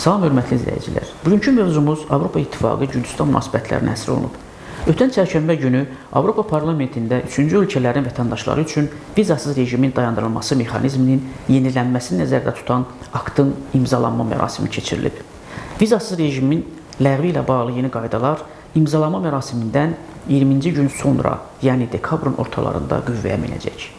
Salam hörmətli izləyicilər. Bugünkü mövzumuz Avropa İttifaqı Gürcüstan münasibətlərinə həsr olunub. Ötən çərşənbə günü Avropa Parlamentində üçüncü ölkələrin vətəndaşları üçün vizasız rejimin dayandırılması mexanizminin yenilənməsini nəzərdə tutan aktın imzalanma mərasimi keçirilib. Vizasız rejimin ləğvi ilə bağlı yeni qaydalar imzalanma mərasimindən 20-ci gün sonra, yəni dekabrın ortalarında qüvvəyə minəcək.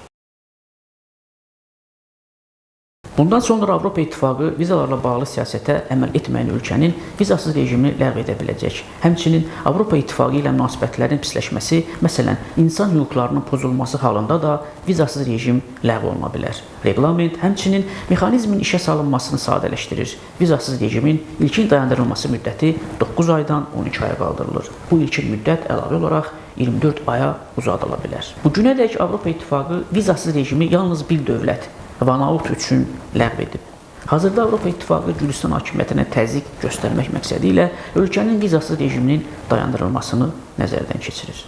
Bundan sonra Avropa İttifaqı vizalarla bağlı siyasətə əməl etməyən ölkənin vizasız rejimini ləğv edə biləcək. Həmçinin Avropa İttifaqı ilə münasibətlərin pisləşməsi, məsələn, insan hüquqlarının pozulması halında da vizasız rejim ləğv oluna bilər. Reqlament həmçinin mexanizmin işə salınmasını sadələşdirir. Vizasız rejimin ilkin dayandırılması müddəti 9 aydan 12 aya qaldırılır. Bu ilkin müddət əlavə olaraq 24 aya uzadıla bilər. Bu günədək Avropa İttifaqı vizasız rejimi yalnız bir dövlət, Vanaut üçün ləğv edib. Hazırda Avropa İttifaqı Gürcüstan hakimiyyətinə təzyiq göstərmək məqsədi ilə ölkənin vizasız rejiminin dayandırılmasını nəzərdən keçirir.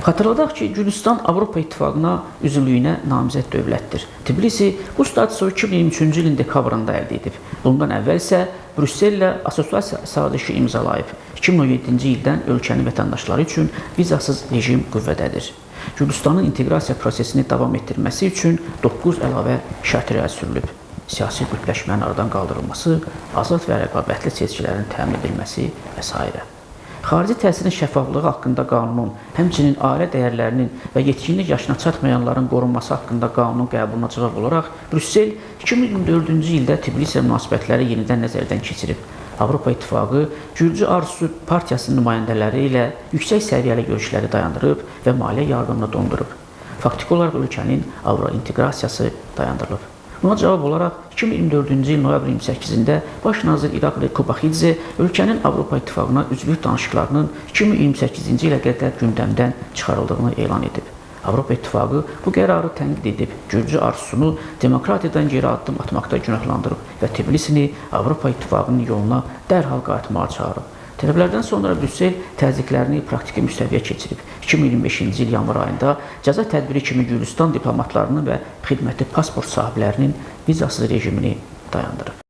Xatırladaq ki, Gürcüstan Avropa İttifaqına üzvlüyünə namizəd dövlətdir. Tbilisi bu statusu 2023-cü ilin dekabrında əldə edib. Bundan əvvəl isə Brüssellə assosiasiya sazişi imzalayıb. 2017-ci ildən ölkənin vətəndaşları üçün vizasız rejim qüvvədədir. Gürcüstanın inteqrasiya prosesini davam etdirməsi üçün 9 əlavə şərt irəli sürülüb. Siyasi qütbləşmənin aradan qaldırılması, azad və rəqabətli seçkilərin təmin edilməsi və s. Xarici təsirin şəffaflığı haqqında qanunun, həmçinin ailə dəyərlərinin və yetkinlik yaşına çatmayanların qorunması haqqında qanunun qəbuluna cavab olaraq Brüssel 2024-cü ildə Tbilisi münasibətləri yenidən nəzərdən keçirib. Avropa İttifaqı Gürcü Arzusu partiyasının nümayəndələri ilə yüksək səviyyəli görüşləri dayandırıb və maliyyə yardımını dondurub. Faktiki olaraq ölkənin Avro inteqrasiyası dayandırılıb. Buna cavab olaraq 2024-cü il noyabr 28-də Baş nazir İrakli Kobaxidze ölkənin Avropa İttifaqına üzvlük danışıqlarının 2028-ci ilə qədər gündəmdən çıxarıldığını elan edib. Avropa İttifaqı bu qərarı tənqid edib, Gürcü arzusunu demokratiyadan geri addım atmaqda günahlandırıb və Tbilisini Avropa İttifaqının yoluna dərhal qayıtmağa çağırıb. Tələblərdən sonra Brüssel təzyiqlərini praktiki müstəviyə keçirib. 2025-ci il yanvar ayında cəza tədbiri kimi Gürcüstan diplomatlarının və xidməti pasport sahiblərinin vizasız rejimini dayandırıb.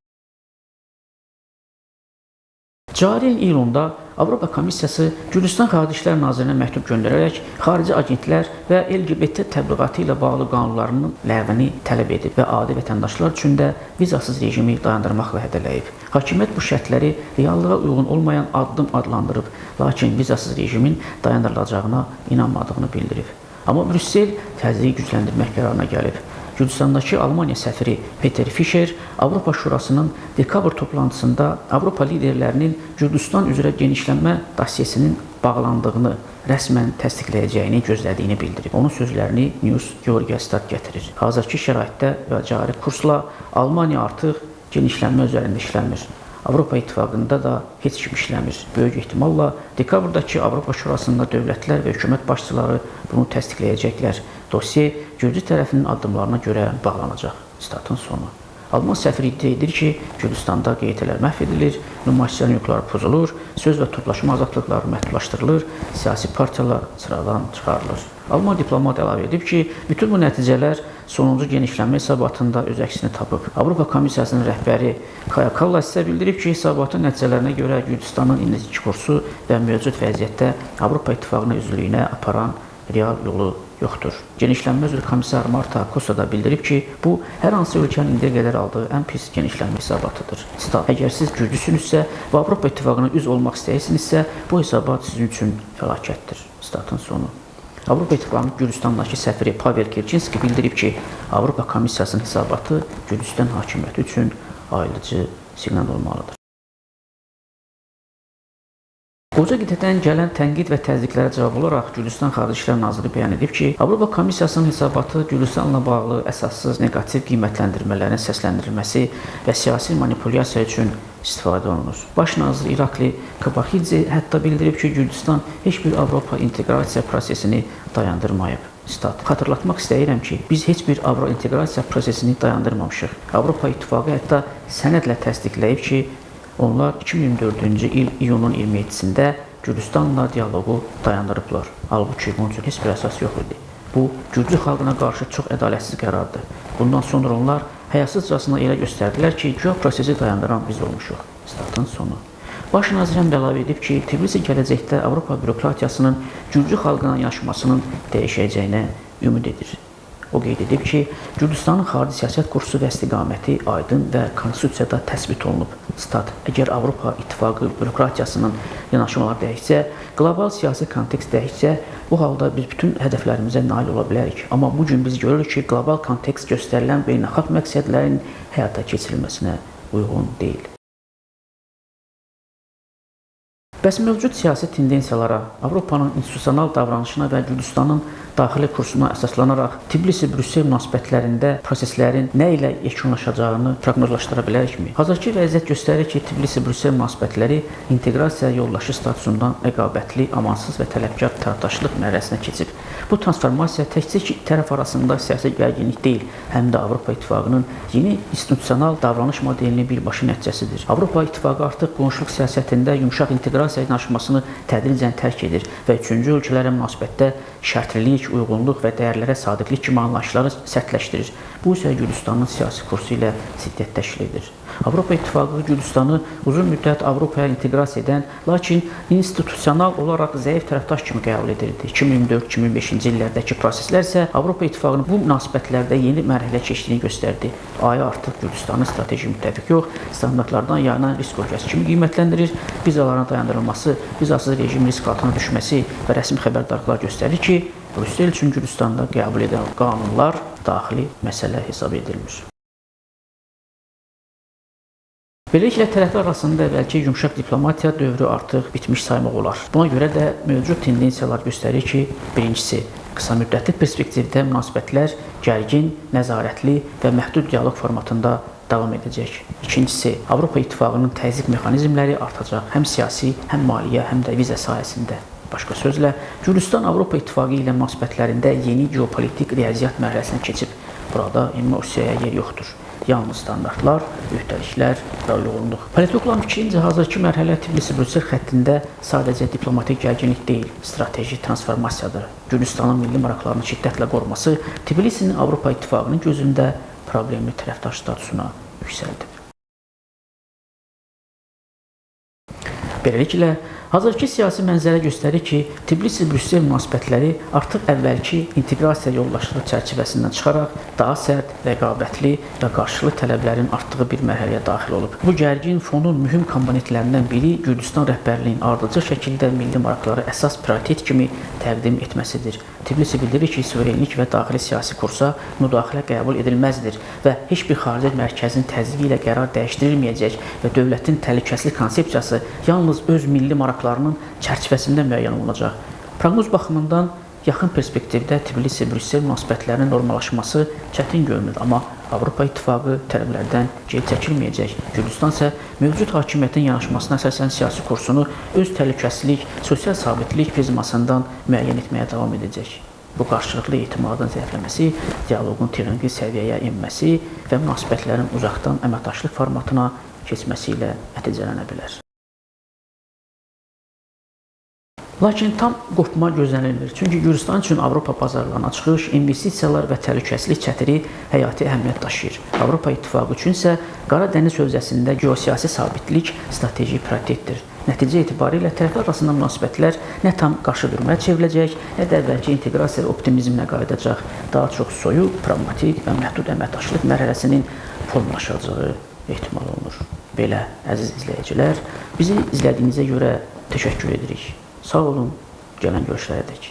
Cari ilin iyulunda Avropa Komissiyası Gürcüstan Xarici İşlər Nazirinə məktub göndərərək xarici agentlər və LGBT təbliğatı ilə bağlı qanunlarının ləğvini tələb edib və adi vətəndaşlar üçün də vizasız rejimi dayandırmaqla hədələyib. Hakimiyyət bu şərtləri reallığa uyğun olmayan addım adlandırıb, lakin vizasız rejimin dayandırılacağına inanmadığını bildirib. Amma Brüssel təzyiqi gücləndirmək qərarına gəlib. Gürcüstandakı Almaniya səfiri Peter Fischer Avropa Şurasının dekabr toplantısında Avropa liderlərinin Gürcüstan üzrə genişlənmə dosyesinin bağlandığını rəsmən təsdiqləyəcəyini gözlədiyini bildirib. Onun sözlərini News Georgiastat gətirir. Hazırki şəraitdə və cari kursla Almaniya artıq genişlənmə üzərində işləmir. Avropa İttifaqında da heç kim işləmir. Böyük ehtimalla dekabrdakı Avropa Şurasında dövlətlər və hökumət başçıları bunu təsdiqləyəcəklər. Dosya Gürcü tərəfinin addımlarına görə bağlanacaq. Statın sonu. Alman səfiri iddia edir ki, Gürcüstanda QYT-lər məhv edilir, nümayişçilərin hüquqları pozulur, söz və toplaşma azadlıqları məhdudlaşdırılır, siyasi partiyalar sıradan çıxarılır. Alman diplomat əlavə edib ki, bütün bu nəticələr sonuncu genişlənmə hesabatında öz əksini tapıb. Avropa Komissiyasının rəhbəri Kaja Kallas isə bildirib ki, hesabatın nəticələrinə görə Gürcüstanın indiki kursu və mövcud vəziyyətdə Avropa İttifaqına üzvlüyünə aparan real yolu yoxdur. Genişlənmə üzrə komissar Marta Kosa da bildirib ki, bu hər hansı ölkənin indiyə qədər aldığı ən pis genişlənmə hesabatıdır. Stat: əgər siz Gürcüsünüzsə və Avropa İttifaqına üzv olmaq istəyirsinizsə, bu hesabat sizin üçün fəlakətdir. Statın sonu. Avropa İttifaqının Gürcüstandakı səfiri Pavel Kerçinski bildirib ki, Avropa Komissiyasının hesabatı Gürcüstan hakimiyyəti üçün ayırıcı siqnal olmalıdır. Qoca qitədən gələn tənqid və təzyiqlərə cavab olaraq Gürcüstan Xarici İşlər Naziri bəyan edib ki, Avropa Komissiyasının hesabatı Gürcüstanla bağlı əsassız negativ qiymətləndirmələrin səsləndirilməsi və siyasi manipulyasiya üçün istifadə olunur. Baş nazir İrakli Kobaxidze hətta bildirib ki, Gürcüstan heç bir Avropa inteqrasiya prosesini dayandırmayıb. Stat: xatırlatmaq istəyirəm ki, biz heç bir Avro inteqrasiya prosesini dayandırmamışıq. Avropa İttifaqı hətta sənədlə təsdiqləyib ki, onlar 2024-cü il iyunun 27-sində Gürcüstanla dialoqu dayandırıblar. Halbuki bunun üçün heç bir əsas yox idi. Bu, Gürcü xalqına qarşı çox ədalətsiz qərardır. Bundan sonra onlar həyasızcasına elə göstərdilər ki, güya prosesi dayandıran biz olmuşuq. Statın sonu. Baş nazirəm əlavə edib ki, Tbilisi gələcəkdə Avropa bürokratiyasının Gürcü xalqına yanaşmasının dəyişəcəyinə ümid edir. O qeyd edib ki, Gürcüstanın xarici siyasət kursu və istiqaməti aydın və konstitusiyada təsbit olunub. Stat, əgər Avropa İttifaqı bürokratiyasının yanaşmaları dəyişsə, qlobal siyasi kontekst dəyişsə, bu halda biz bütün hədəflərimizə nail ola bilərik. Amma bugün biz görürük ki, qlobal kontekst göstərilən beynəlxalq məqsədlərin həyata keçirilməsinə uyğun deyil. Bəs mövcud siyasi tendensiyalara, Avropanın institusional davranışına və Gürcüstanın daxili kursuna əsaslanaraq Tbilisi-Brüssel münasibətlərində proseslərin nə ilə yekunlaşacağını proqnozlaşdıra bilərikmi? Hazırki vəziyyət göstərir ki, Tbilisi-Brüssel münasibətləri inteqrasiya yoldaşı statusundan rəqabətli, amansız və tələbkar tərəfdaşlıq mərhələsinə keçib. Bu transformasiya təkcə iki tərəf arasında siyasi gərginlik deyil, həm də Avropa İttifaqının yeni institusional davranış modelinin birbaşa nəticəsidir. Avropa İttifaqı artıq qonşuluq siyasətində yumşaq inteqrasiya yanaşmasını tədricən tərk edir və üçüncü ölkələrə münasibətdə şərtlilik, uyğunluq və dəyərlərə sadiqlik kimi anlayışları sərtləşdirir. Bu isə Gürcüstanın siyasi kursu ilə ziddiyyət təşkil edir. Avropa İttifaqı Gürcüstanı uzun müddət Avropaya inteqrasiya edən, lakin institusional olaraq zəif tərəfdaş kimi qəbul edirdi. 2004-2005-ci illərdəki proseslər isə Avropa İttifaqının bu münasibətlərdə yeni mərhələ keçdiyini göstərdi. AE artıq Gürcüstanı strateji müttəfiq yox, standartlardan yayılan risk ölkəsi kimi qiymətləndirir. Vizaların dayandırılması, vizasız rejim risk altına düşməsi və rəsmi xəbərdarlıqlar göstərir ki, Brüssel üçün Gürcüstanda qəbul edən qanunlar daxili məsələ hesab edilmir. Beləliklə, tərəflər arasında əvvəlki yumşaq diplomatiya dövrü artıq bitmiş saymaq olar. Buna görə də mövcud tendensiyalar göstərir ki, birincisi, qısa müddətli perspektivdə münasibətlər gərgin, nəzarətli və məhdud dialoq formatında davam edəcək. İkincisi, Avropa İttifaqının təzyiq mexanizmləri artacaq həm siyasi, həm maliyyə, həm də viza sahəsində. Başqa sözlə, Gürcüstan Avropa İttifaqı ilə münasibətlərində yeni geopolitik riyaziyyat mərhələsinə keçib. Burada emosiyaya yer yoxdur. Yalnız standartlar, öhdəliklər və uyğunluq. Politologların fikrincə, hazırki mərhələ Tbilisi-Brüssel xəttində sadəcə diplomatik gərginlik deyil, strateji transformasiyadır. Gürcüstanın milli maraqlarını şiddətlə qoruması Tbilisinin Avropa İttifaqının gözündə problemli tərəfdaş statusuna yüksəldib. Beləliklə, hazırki siyasi mənzərə göstərir ki, Tbilisi-Brüssel münasibətləri artıq əvvəlki inteqrasiya yoldaşlığı çərçivəsindən çıxaraq daha sərt, rəqabətli və qarşılıqlı tələblərin artdığı bir mərhələyə daxil olub. Bu gərgin fonun mühüm komponentlərindən biri Gürcüstan rəhbərliyinin ardıcıl şəkildə milli maraqları əsas prioritet kimi təqdim etməsidir. Tbilisi bildirir ki, suverenlik və daxili siyasi kursa müdaxilə qəbul edilməzdir və heç bir xarici mərkəzin təzyiqi ilə qərar dəyişdirilməyəcək və dövlətin təhlükəsizlik konsepsiyası yalnız öz milli maraqlarının çərçivəsində müəyyən olunacaq. Proqnoz baxımından yaxın perspektivdə Tbilisi-Brüssel münasibətlərinin normallaşması çətin görünür, amma Avropa İttifaqı tələblərdən geri çəkilməyəcək. Gürcüstan isə mövcud hakimiyyətin yanaşmasına əsasən siyasi kursunu öz təhlükəsizlik, sosial sabitlik prizmasından müəyyən etməyə davam edəcək. Bu qarşılıqlı etimadın zəifləməsi, dialoqun texniki səviyyəyə enməsi və münasibətlərin uzaqdan əməkdaşlıq formatına keçməsi ilə nəticələnə bilər. Lakin tam qopma gözlənilmir. Çünki Gürcüstan üçün Avropa bazarlarına çıxış, investisiyalar və təhlükəsizlik çətiri həyati əhəmiyyət daşıyır. Avropa İttifaqı üçün isə Qara Dəniz hövzəsində geosiyasi sabitlik strateji prioritetdir. Nəticə etibarilə tərəflər arasında münasibətlər nə tam qarşıdurmaya çevriləcək, nə də əvvəlki inteqrasiya optimizmlə qayıdacaq. Daha çox soyuq, pragmatik və məhdud əməkdaşlıq mərhələsinin formalaşacağı ehtimal olunur. Belə, əziz izləyicilər, bizi izlədiyinizə görə təşəkkür edirik. Sağ olun, gələn görüşlərədək.